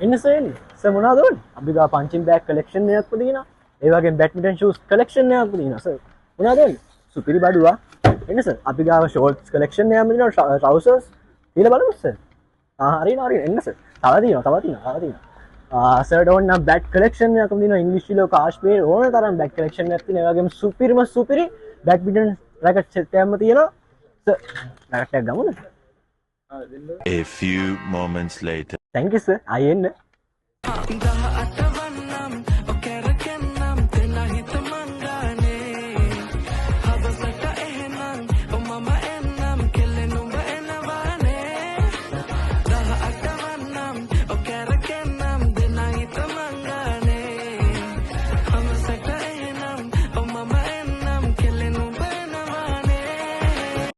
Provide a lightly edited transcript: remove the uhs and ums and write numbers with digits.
එන්න සර් මොනවද ඕනේ? අපි ගා පන්චින් බෑග් කලෙක්ෂන් එකක් තියෙනවා. ඒ වගේම බැඩ්මින්ටන් ෂූස් කලෙක්ෂන් එකක් තියෙනවා සර්. මොනවද ඕනේ? සුපිරි බඩුවා. එන්න සර් අපි ගාව ෂෝර්ට්ස් කලෙක්ෂන් එකක් තියෙනවා ට්‍රවුසර්ස්. කියලා බලමු සර්. හරියනවා එන්න සර්. තව තියෙනවා. සර්ට ඕන බැට් කලෙක්ෂන් එකක් තියෙනවා ඉංග්‍රීසි ලෝ කාශ්මීර් ඕන තරම් බැට් කලෙක්ෂන් එකක් තියෙනවා. ඒ වගේම සුපිරි බැඩ්මින්ටන් රැකට් සෙට් එකක්ම තියෙනවා. සර් රැකට් එක ගමුද? A few moments later. Thank you sir. I end.